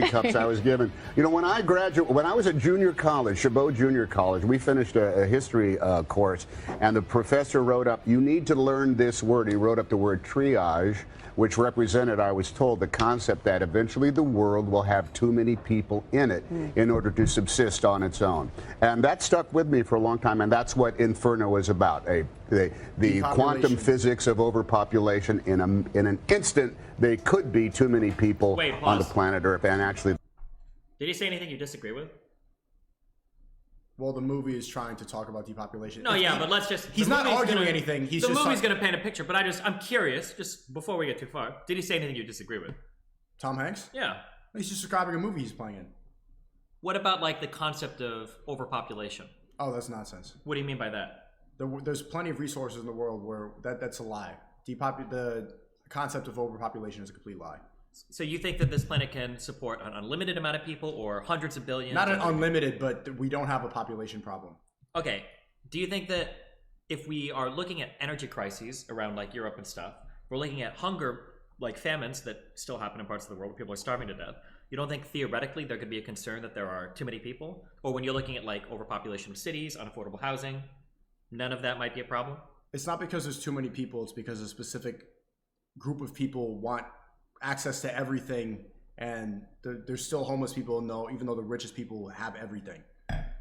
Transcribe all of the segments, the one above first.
cups I was given. You know, when I was at junior college, Chabot Junior College, we finished a history course, and the professor wrote up, you need to learn this word. He wrote up the word triage, which represented, I was told, the concept that eventually the world will have too many people in it in order to subsist on its own. And that stuck with me for a long time, and that's what Inferno is about. The quantum physics of overpopulation. In an instant, there could be too many people on the planet Earth. And actually, did he say anything you disagree with? Well, the movie is trying to talk about depopulation. No, yeah, but let's just... He's not arguing anything. The movie's going to paint a picture, but I'm curious, just before we get too far, did he say anything you disagree with? Tom Hanks? Yeah. He's just describing a movie he's playing in. What about, like, the concept of overpopulation? Oh, that's nonsense. What do you mean by that? There's plenty of resources in the world where that's a lie. The concept of overpopulation is a complete lie. So you think that this planet can support an unlimited amount of people or hundreds of billions? Not an unlimited, but we don't have a population problem. Okay. Do you think that if we are looking at energy crises around like Europe and stuff, we're looking at hunger, like famines that still happen in parts of the world where people are starving to death, you don't think theoretically there could be a concern that there are too many people? Or when you're looking at like overpopulation of cities, unaffordable housing, none of that might be a problem? It's not because there's too many people, it's because a specific group of people want access to everything, and there's still homeless people, even though the richest people have everything.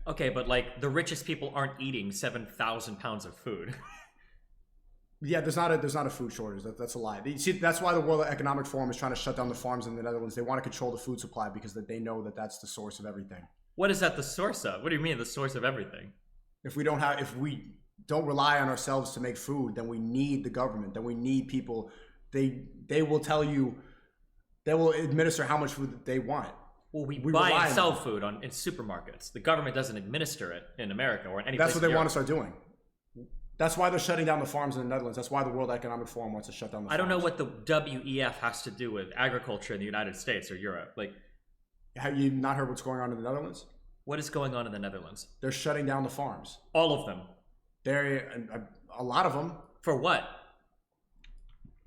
Okay, but like the richest people aren't eating 7,000 pounds of food. Yeah, there's not a food shortage. That's a lie. See, that's why the World Economic Forum is trying to shut down the farms in the Netherlands. They want to control the food supply because they know that that's the source of everything. What is that the source of? What do you mean the source of everything? If we don't rely on ourselves to make food, then we need the government. Then we need people. They will tell you, they will administer how much food they want. Well, we buy and sell food in supermarkets. The government doesn't administer it in America or in any place. That's what they want to start doing. That's why they're shutting down the farms in the Netherlands. That's why the World Economic Forum wants to shut down the farms. I don't know what the WEF has to do with agriculture in the United States or Europe. Like, have you not heard what's going on in the Netherlands? What is going on in the Netherlands? They're shutting down the farms. All of them? A lot of them. For what?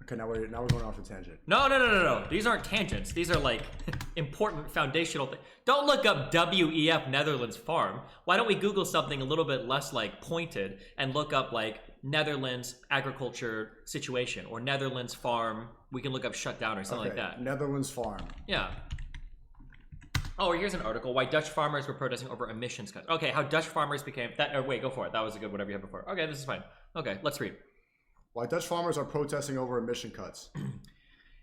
Okay, now we're going off a tangent. No. These aren't tangents. These are like important foundational things. Don't look up WEF Netherlands farm. Why don't we Google something a little bit less like pointed and look up like Netherlands agriculture situation or Netherlands farm. We can look up shutdown or something like that. Netherlands farm. Yeah. Oh, here's an article. Why Dutch farmers were protesting over emissions cuts. Okay, how Dutch farmers became... wait, go for it. That was a good whatever you had before. Okay, this is fine. Okay, let's read. Why Dutch farmers are protesting over emission cuts.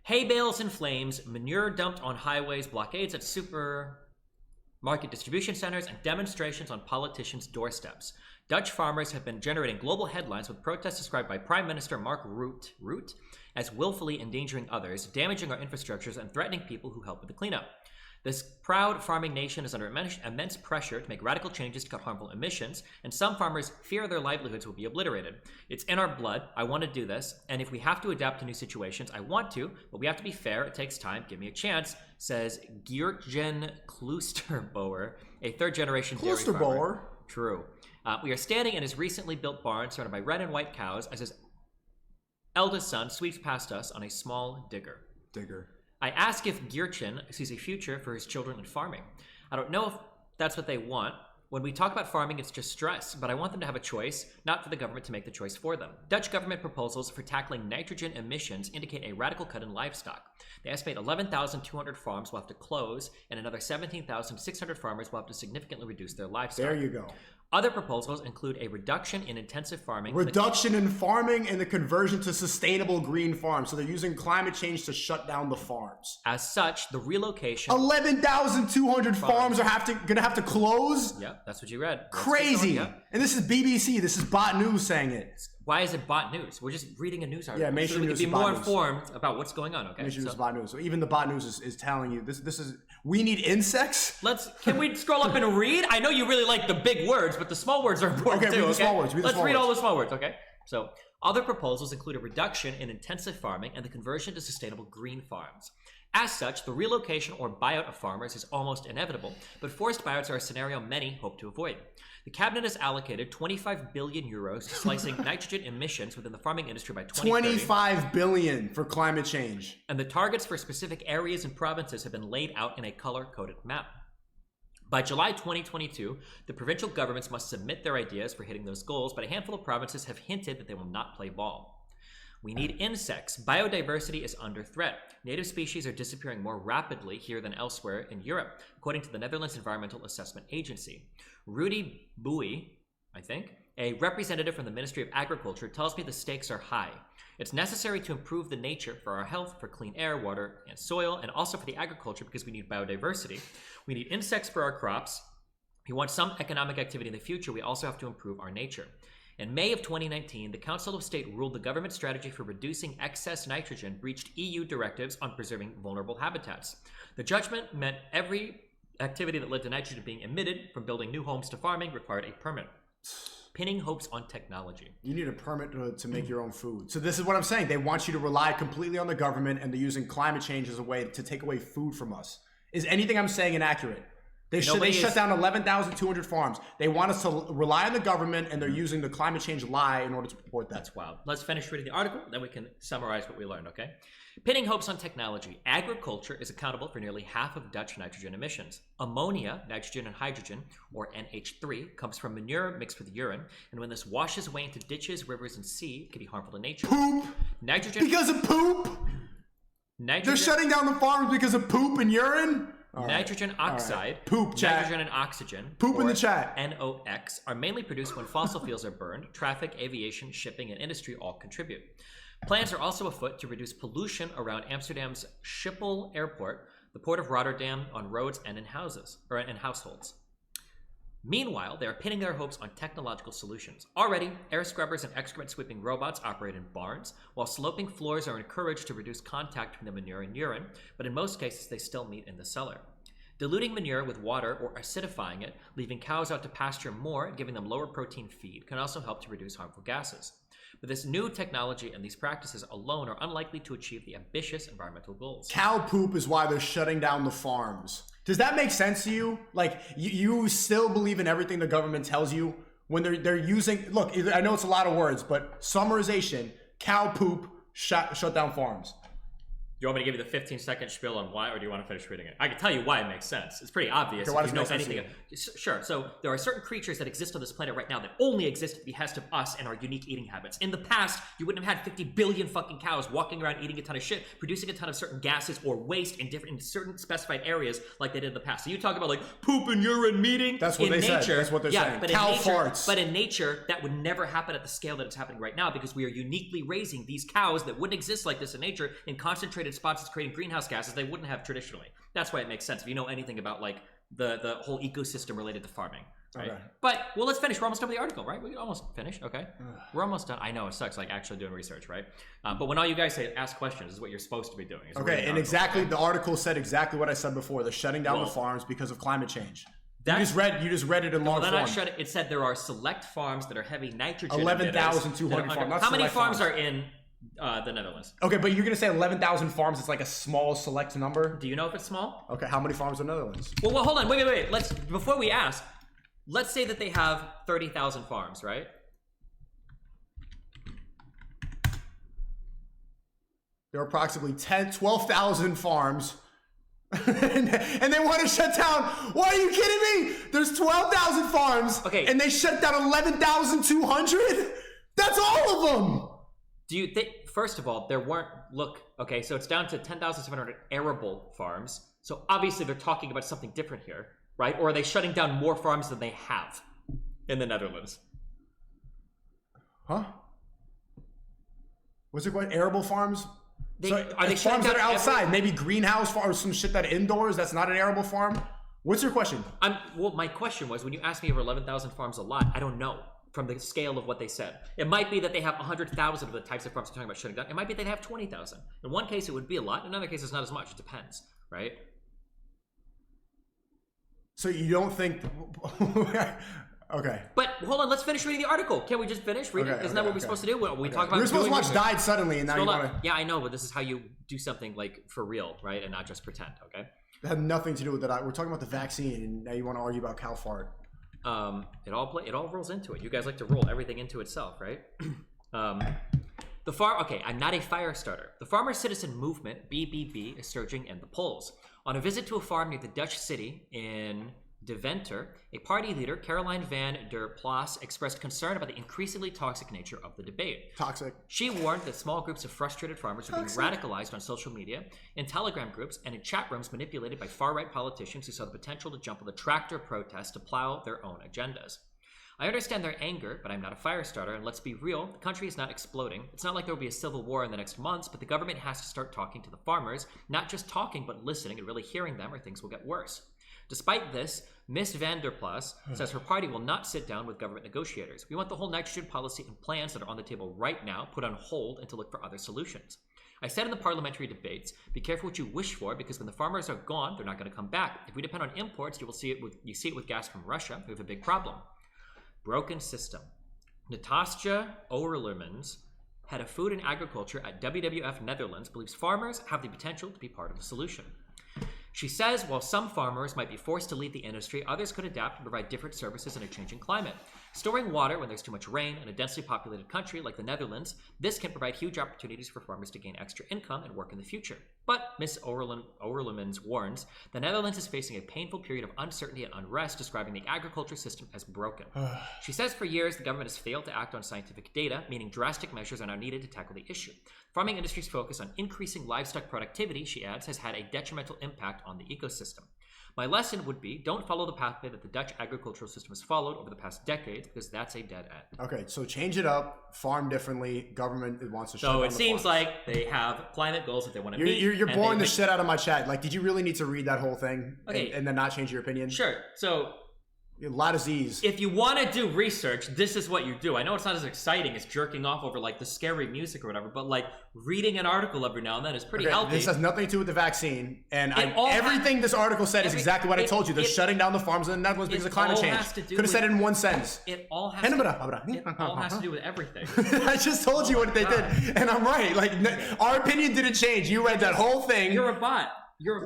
Hay bales in flames, manure dumped on highways, blockades at supermarket distribution centers, and demonstrations on politicians' doorsteps. Dutch farmers have been generating global headlines with protests described by Prime Minister Mark Rutte as willfully endangering others, damaging our infrastructures, and threatening people who help with the cleanup. This proud farming nation is under immense pressure to make radical changes to cut harmful emissions, and some farmers fear their livelihoods will be obliterated. It's in our blood. I want to do this, and if we have to adapt to new situations, I want to, but we have to be fair. It takes time. Give me a chance, says Geertjen Kloosterboer, a third-generation dairy farmer. True. We are standing in his recently built barn surrounded by red and white cows as his eldest son sweeps past us on a small digger. I ask if Geertjen sees a future for his children in farming. I don't know if that's what they want. When we talk about farming, it's just stress, but I want them to have a choice, not for the government to make the choice for them. Dutch government proposals for tackling nitrogen emissions indicate a radical cut in livestock. They estimate 11,200 farms will have to close, and another 17,600 farmers will have to significantly reduce their livestock. There you go. Other proposals include a reduction in intensive farming. Reduction in farming and the conversion to sustainable green farms. So they're using climate change to shut down the farms. As such, the relocation... 11,200 farms are gonna have to close? Yeah, that's what you read. Crazy. Yeah. And this is BBC. This is Bot News saying it. Why is it Bot News? We're just reading a news article. Yeah, make sure we can be more informed about what's going on, okay? Make sure it's Bot News. So even the Bot News is telling you, this is... We need insects? Can we scroll up and read? I know you really like the big words, but the small words are important too, read the small words. Let's read all the small words, okay? So, other proposals include a reduction in intensive farming and the conversion to sustainable green farms. As such, the relocation or buyout of farmers is almost inevitable, but forced buyouts are a scenario many hope to avoid. The cabinet has allocated 25 billion euros to slicing nitrogen emissions within the farming industry by 2030. 25 billion for climate change. And the targets for specific areas and provinces have been laid out in a color-coded map. By July 2022, the provincial governments must submit their ideas for hitting those goals, but a handful of provinces have hinted that they will not play ball. We need insects. Biodiversity is under threat. Native species are disappearing more rapidly here than elsewhere in Europe, according to the Netherlands Environmental Assessment Agency. Rudy Bowie, I think, a representative from the Ministry of Agriculture, tells me the stakes are high. It's necessary to improve the nature for our health, for clean air, water, and soil, and also for the agriculture because we need biodiversity. We need insects for our crops. If we want some economic activity in the future, we also have to improve our nature. In May of 2019, the Council of State ruled the government strategy for reducing excess nitrogen breached EU directives on preserving vulnerable habitats. The judgment meant every activity that led to nitrogen being emitted, from building new homes to farming, required a permit. Pinning hopes on technology. You need a permit to make your own food. So this is what I'm saying. They want you to rely completely on the government, and they're using climate change as a way to take away food from us. Is anything I'm saying inaccurate? They shut down 11,200 farms. They want us to rely on the government, and they're using the climate change lie in order to support that. That's wild. Let's finish reading the article, then we can summarize what we learned, okay? Pinning hopes on technology. Agriculture is accountable for nearly half of Dutch nitrogen emissions. Ammonia, nitrogen and hydrogen, or NH3, comes from manure mixed with urine, and when this washes away into ditches, rivers, and sea, it can be harmful to nature. Poop! Nitrogen... Because of poop? Nitrogen... They're shutting down the farms because of poop and urine? Nitrogen oxide, poop, chat. nitrogen and oxygen, poop in the chat. NOx, are mainly produced when fossil fuels are burned. Traffic, aviation, shipping, and industry all contribute. Plans are also afoot to reduce pollution around Amsterdam's Schiphol Airport, the port of Rotterdam, on roads and in households. Meanwhile, they are pinning their hopes on technological solutions. Already, air scrubbers and excrement sweeping robots operate in barns, while sloping floors are encouraged to reduce contact from the manure and urine, but in most cases they still meet in the cellar. Diluting manure with water or acidifying it, leaving cows out to pasture more and giving them lower protein feed, can also help to reduce harmful gases. But this new technology and these practices alone are unlikely to achieve the ambitious environmental goals. Cow poop is why they're shutting down the farms. Does that make sense to you? Like, you still believe in everything the government tells you when they're using... Look, I know it's a lot of words, but summarization, cow poop, shut down farms. You want me to give you the 15-second spiel on why, or do you want to finish reading it? I can tell you why it makes sense. It's pretty obvious. Okay, why if you does it know make sense anything. Sure. So there are certain creatures that exist on this planet right now that only exist at the behest of us and our unique eating habits. In the past, you wouldn't have had 50 billion fucking cows walking around eating a ton of shit, producing a ton of certain gases or waste in certain specified areas like they did in the past. So you talk about like poop and urine meeting. That's what they said. That's what they're saying. But cow in nature, farts. But in nature, that would never happen at the scale that it's happening right now because we are uniquely raising these cows that wouldn't exist like this in nature in concentrated spots that's creating greenhouse gases they wouldn't have traditionally. That's why it makes sense if you know anything about like the whole ecosystem related to farming, right? Okay. But well, let's finish. We're almost done with the article, right? We almost finished. Okay, we're almost done. I know it sucks, like actually doing research, right? But when all you guys say ask questions, is what you're supposed to be doing. Okay, and exactly the article said exactly what I said before. They're shutting down the farms because of climate change. You just read it in long form. It said there are select farms that are heavy nitrogen. 11,200 farms. How many farms are in the Netherlands? Okay, but you're gonna say 11,000 farms. It's like a small select number. Do you know if it's small? Okay, how many farms are in the Netherlands? Well, hold on. Wait. Before we ask, let's say that they have 30,000 farms, right? There are approximately 12,000 farms. and they want to shut down. Why are you kidding me? There's 12,000 farms. Okay. And they shut down 11,200? That's all of them. Do you think, first of all, there weren't, okay, so it's down to 10,700 arable farms. So obviously they're talking about something different here, right? Or are they shutting down more farms than they have in the Netherlands? Huh? What's it called? Arable farms? Are they farms that are outside? Maybe greenhouse farm or some shit that indoors, that's not an arable farm? What's your question? Well, my question was, when you asked me over 11,000 farms a lot, I don't know. From the scale of what they said. It might be that they have 100,000 of the types of farms they're talking about shutting down. It might be they have 20,000. In one case, it would be a lot. In another case, it's not as much. It depends, right? So you don't think... Okay. But hold on, let's finish reading the article. Can't we just finish reading? Okay, Isn't that what we're supposed to do? We talk about. We're supposed to watch Died Suddenly, and now you want to. Yeah, I know, but this is how you do something like for real, right, and not just pretend. Okay. It had nothing to do with that. We're talking about the vaccine, and now you want to argue about Cal Fart. It all rolls into it. You guys like to roll everything into itself, right? Okay, I'm not a fire starter. The Farmer Citizen Movement (BBB) is surging in the polls. On a visit to a farm near the Dutch city in Deventer, a party leader, Caroline van der Plas, expressed concern about the increasingly toxic nature of the debate. Toxic. She warned that small groups of frustrated farmers are being radicalized on social media, in Telegram groups, and in chat rooms manipulated by far-right politicians who saw the potential to jump on the tractor protest to plow their own agendas. I understand their anger, but I'm not a fire starter, and let's be real, the country is not exploding. It's not like there will be a civil war in the next months, but the government has to start talking to the farmers, not just talking, but listening and really hearing them, or things will get worse. Despite this, Ms. van der Plas says her party will not sit down with government negotiators. We want the whole nitrogen policy and plans that are on the table right now put on hold and to look for other solutions. I said in the parliamentary debates, be careful what you wish for, because when the farmers are gone, they're not going to come back. If we depend on imports, you see it with gas from Russia. We have a big problem. Broken system. Natasja Overlemans, head of food and agriculture at WWF Netherlands, believes farmers have the potential to be part of the solution. She says while some farmers might be forced to leave the industry, others could adapt and provide different services in a changing climate. Storing water when there's too much rain in a densely populated country like the Netherlands, this can provide huge opportunities for farmers to gain extra income and work in the future. But Ms. Overlemans warns the Netherlands is facing a painful period of uncertainty and unrest, describing the agriculture system as broken. She says for years the government has failed to act on scientific data, meaning drastic measures are now needed to tackle the issue. Farming industry's focus on increasing livestock productivity, she adds, has had a detrimental impact on the ecosystem. My lesson would be, don't follow the pathway that the Dutch agricultural system has followed over the past decades, because that's a dead end. Okay, so change it up, farm differently, government wants to shut down So the it seems farms. like they have climate goals that they want to meet. You're boring the shit out of my chat. Like, did you really need to read that whole thing and then not change your opinion? Sure, so a lot of Z's. if you want to do research, this is what you do. I know it's not as exciting as jerking off over like the scary music or whatever, but like reading an article every now and then is pretty healthy. This has nothing to do with the vaccine, and everything this article said is exactly what I told you. They're shutting down the farms in the Netherlands because of climate change. Could have said it in one sentence. It all has to do with everything. I just told you what they did, and I'm right. Like, our opinion didn't change. You read that whole thing. You're a bot.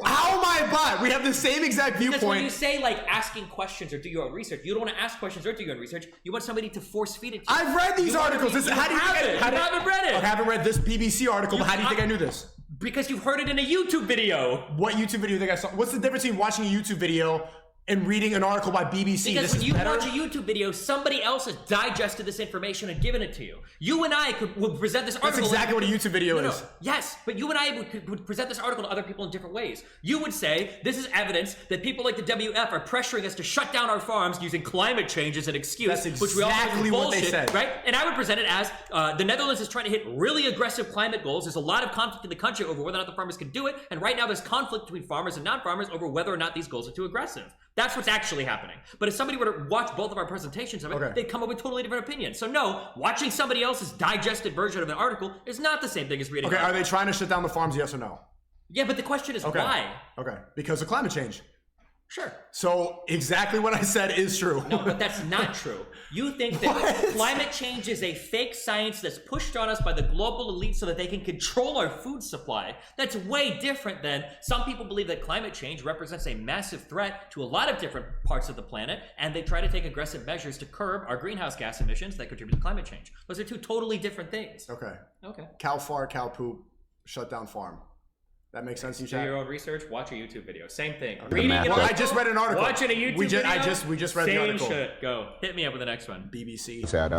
How am I a bot? We have the same exact viewpoint. Because when you say like asking questions or do your own research, you don't want to ask questions or do your own research. You want somebody to force feed it to you. I've read these articles. How do you think I haven't read it? I haven't read this BBC article, but how do you think I knew this? Because you've heard it in a YouTube video. What YouTube video do you think I saw? What's the difference between watching a YouTube video and reading an article by BBC? Because when you watch a YouTube video, somebody else has digested this information and given it to you. You and I would present this article. That's exactly what a YouTube video is. Yes, but you and I would present this article to other people in different ways. You would say, this is evidence that people like the WF are pressuring us to shut down our farms using climate change as an excuse. That's which we all know exactly is bullshit, what they said. Right? And I would present it as, the Netherlands is trying to hit really aggressive climate goals. There's a lot of conflict in the country over whether or not the farmers can do it. And right now there's conflict between farmers and non-farmers over whether or not these goals are too aggressive. That's what's actually happening. But if somebody were to watch both of our presentations of it, they'd come up with totally different opinions. So no, watching somebody else's digested version of an article is not the same thing as reading. Okay, are they trying to shut down the farms, yes or no? Yeah, but the question is why? Okay, because of climate change. Sure. So exactly what I said is true. No, but that's not true. You think that climate change is a fake science that's pushed on us by the global elite so that they can control our food supply. That's way different than some people believe that climate change represents a massive threat to a lot of different parts of the planet, and they try to take aggressive measures to curb our greenhouse gas emissions that contribute to climate change. Those are two totally different things. Okay. Okay. Cow fart, cow poop, shut down farm. That makes sense. You do your own research. Watch a YouTube video. Same thing. Okay. Reading an article. I just read an article. Watching a YouTube video. We just read the article. Same shit. Go. Hit me up with the next one. BBC. Sad.